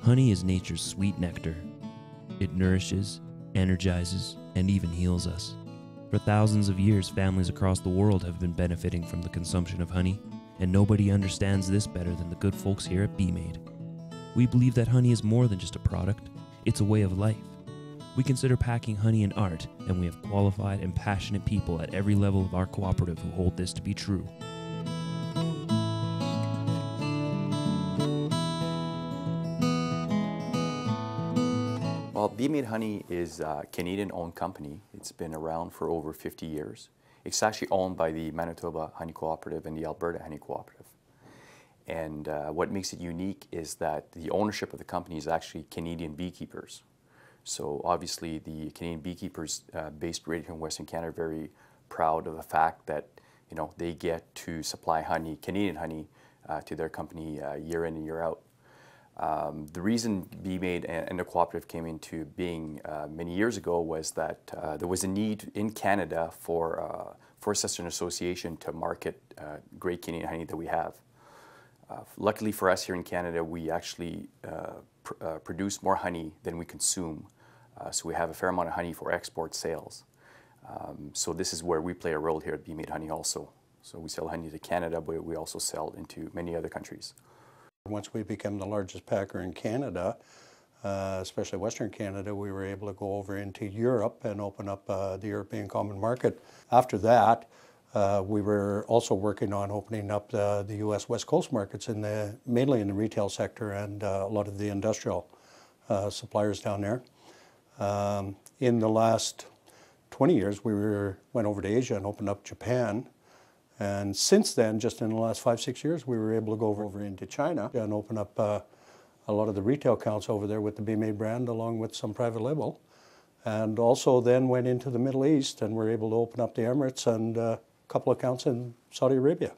Honey is nature's sweet nectar. It nourishes, energizes, and even heals us. For thousands of years, families across the world have been benefiting from the consumption of honey, and nobody understands this better than the good folks here at Maid. We believe that honey is more than just a product, it's a way of life. We consider packing honey an art, and we have qualified and passionate people at every level of our cooperative who hold this to be true. Well, Maid Honey is a Canadian-owned company. It's been around for over 50 years. It's actually owned by the Manitoba Honey Cooperative and the Alberta Honey Cooperative. And what makes it unique is that the ownership of the company is actually Canadian beekeepers. So obviously the Canadian beekeepers based right here in Western Canada are very proud of the fact that they get to supply honey, Canadian honey, to their company year in and year out. The reason Maid and the cooperative came into being many years ago was that there was a need in Canada for such an association to market great Canadian honey that we have. Luckily for us here in Canada, we actually produce more honey than we consume. So we have a fair amount of honey for export sales. So this is where we play a role here at Maid Honey also. So we sell honey to Canada, but we also sell into many other countries. Once we became the largest packer in Canada, especially Western Canada, we were able to go over into Europe and open up the European Common Market. After that, we were also working on opening up the U.S. West Coast markets, mainly in the retail sector and a lot of the industrial suppliers down there. In the last 20 years, we went over to Asia and opened up Japan. And since then, just in the last 5-6 years, we were able to go over into China and open up a lot of the retail accounts over there with the Maid brand, along with some private label. And also then went into the Middle East and were able to open up the Emirates and a couple of accounts in Saudi Arabia.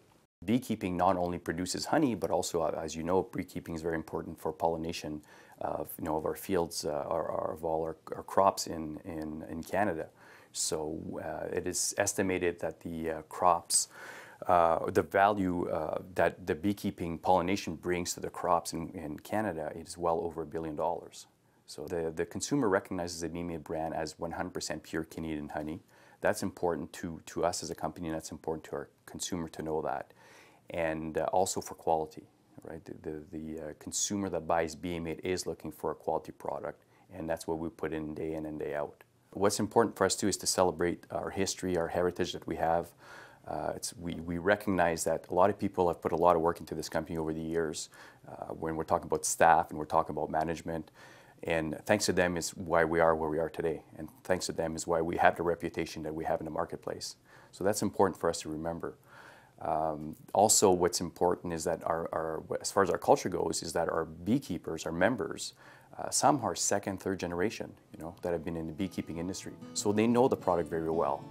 Beekeeping not only produces honey, but also, as you know, beekeeping is very important for pollination of our fields, of all our crops in Canada. So it is estimated that the crops, the value that the beekeeping pollination brings to the crops in Canada is well over $1 billion. So the consumer recognizes the Maid brand as 100% pure Canadian honey. That's important to us as a company, and that's important to our consumer to know that. And also for quality, right? The consumer that buys Maid is looking for a quality product, and that's what we put in and day out. What's important for us too is to celebrate our history, our heritage that we have. We recognize that a lot of people have put a lot of work into this company over the years when we're talking about staff and we're talking about management. And thanks to them is why we are where we are today. And thanks to them is why we have the reputation that we have in the marketplace. So that's important for us to remember. Also, what's important is that as far as our culture goes, is that our beekeepers, our members, some are second, third generation, that have been in the beekeeping industry. So they know the product very well.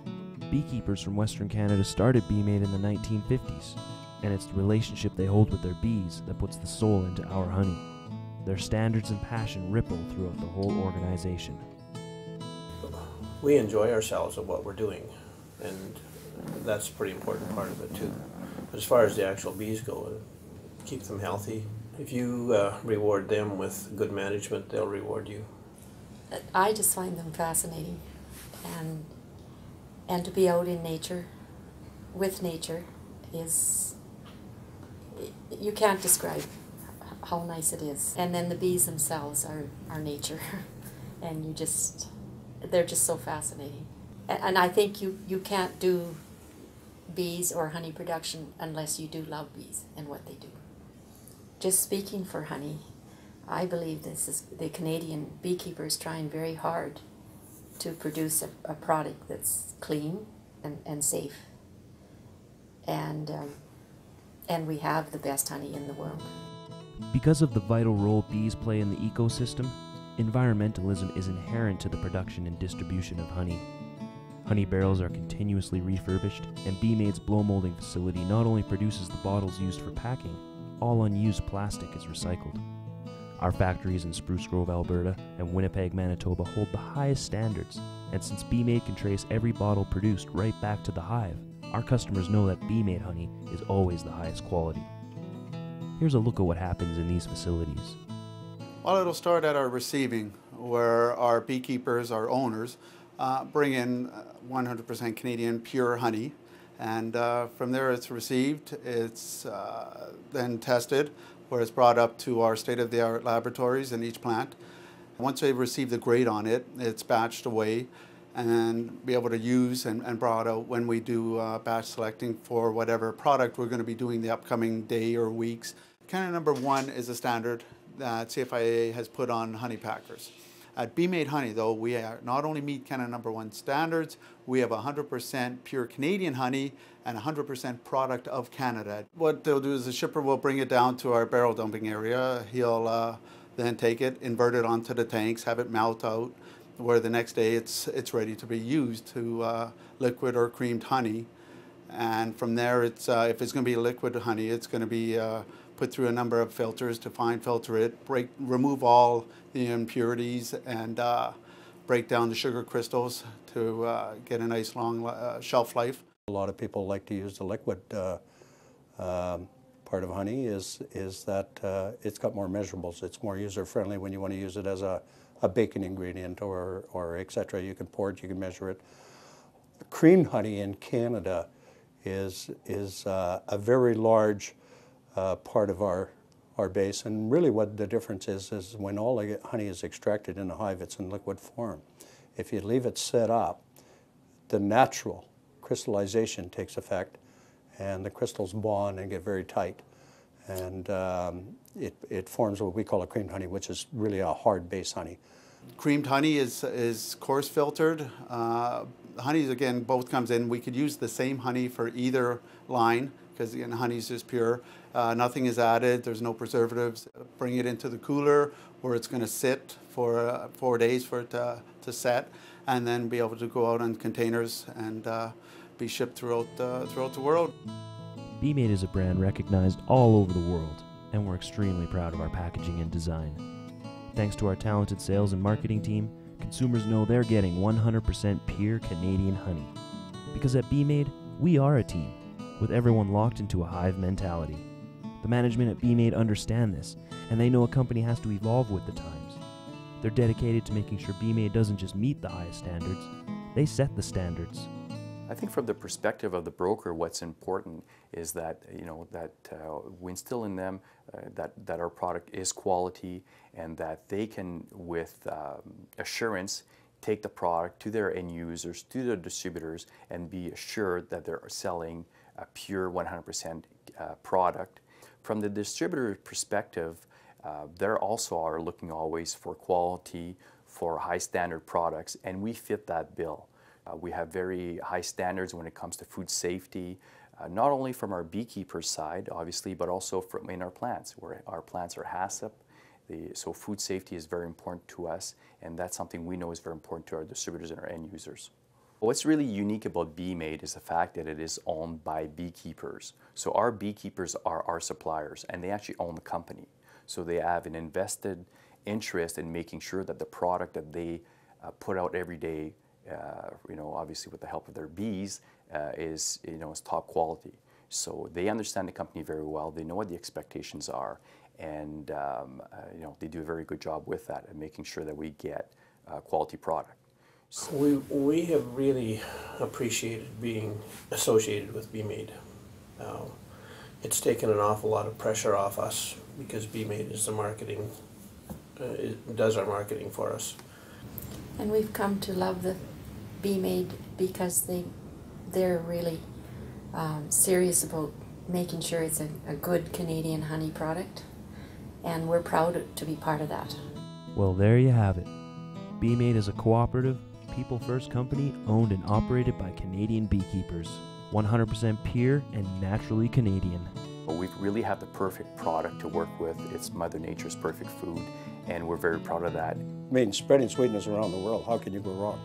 Beekeepers from Western Canada started Maid in the 1950s, and it's the relationship they hold with their bees that puts the soul into our honey. Their standards and passion ripple throughout the whole organization. We enjoy ourselves at what we're doing, and that's a pretty important part of it too. But as far as the actual bees go, keep them healthy. If you reward them with good management, they'll reward you. I just find them fascinating, and to be out in nature, with nature, you can't describe how nice it is. And then the bees themselves are nature, and they're just so fascinating. And I think you can't do bees or honey production unless you do love bees and what they do. Just speaking for honey, I believe this is the Canadian beekeepers trying very hard to produce a product that's clean and safe. And we have the best honey in the world. Because of the vital role bees play in the ecosystem, environmentalism is inherent to the production and distribution of honey. Honey barrels are continuously refurbished, and Maid's blow molding facility not only produces the bottles used for packing, all unused plastic is recycled. Our factories in Spruce Grove, Alberta and Winnipeg, Manitoba hold the highest standards, and since Maid can trace every bottle produced right back to the hive, our customers know that Maid honey is always the highest quality. Here's a look at what happens in these facilities. Well, it'll start at our receiving, where our beekeepers, our owners, bring in 100% Canadian pure honey. And from there it's received, it's then tested, where it's brought up to our state-of-the-art laboratories in each plant. Once they've received the grade on it, it's batched away and be able to use and brought out when we do batch selecting for whatever product we're going to be doing the upcoming day or weeks. Canada #1 is a standard that CFIA has put on honey packers. At Maid Honey, though, we not only meet Canada #1 standards, we have 100% pure Canadian honey and 100% product of Canada. What they'll do is the shipper will bring it down to our barrel dumping area. He'll then take it, invert it onto the tanks, have it melt out, where the next day it's ready to be used to liquid or creamed honey. And from there, if it's going to be liquid honey, it's going to be put through a number of filters to fine filter it, remove all the impurities, and break down the sugar crystals to get a nice long shelf life. A lot of people like to use the liquid part of honey is that it's got more measurables. It's more user-friendly when you want to use it as a bacon ingredient or etc. You can pour it, you can measure it. Creamed honey in Canada is a very large part of our base, and really what the difference is when all the honey is extracted in a hive, it's in liquid form. If you leave it set up, the natural crystallization takes effect, and the crystals bond and get very tight, and it forms what we call a creamed honey, which is really a hard base honey. Creamed honey is coarse filtered. Honeys, again, both comes in. We could use the same honey for either line, because again, honey is just pure. Nothing is added, there's no preservatives. Bring it into the cooler where it's going to sit for 4 days for it to set, and then be able to go out on containers and be shipped throughout the world. Maid is a brand recognized all over the world, and we're extremely proud of our packaging and design. Thanks to our talented sales and marketing team, consumers know they're getting 100% pure Canadian honey. Because at Maid, we are a team, with everyone locked into a hive mentality. The management at Maid understand this, and they know a company has to evolve with the times. They're dedicated to making sure Maid doesn't just meet the highest standards, they set the standards. I think from the perspective of the broker, what's important is that we instill in them that our product is quality, and that they can, with assurance, take the product to their end users, to their distributors, and be assured that they're selling a pure 100% product. From the distributor perspective, they also are looking always for quality, for high standard products, and we fit that bill. We have very high standards when it comes to food safety, not only from our beekeepers' side, obviously, but also in our plants, where our plants are HACCP. So food safety is very important to us, and that's something we know is very important to our distributors and our end users. What's really unique about Maid is the fact that it is owned by beekeepers. So our beekeepers are our suppliers, and they actually own the company. So they have an invested interest in making sure that the product that they put out every day, obviously with the help of their bees, is top quality. So they understand the company very well. They know what the expectations are, and they do a very good job with that and making sure that we get quality product. So we have really appreciated being associated with Maid. It's taken an awful lot of pressure off us, because Maid is the marketing, does our marketing for us. And we've come to love the Maid because they're really serious about making sure it's a good Canadian honey product, and we're proud to be part of that. Well, there you have it. Maid is a cooperative, people-first company owned and operated by Canadian beekeepers. 100% pure and naturally Canadian. Well, we really have the perfect product to work with. It's Mother Nature's perfect food, and we're very proud of that. I mean, spreading sweetness around the world, how can you go wrong?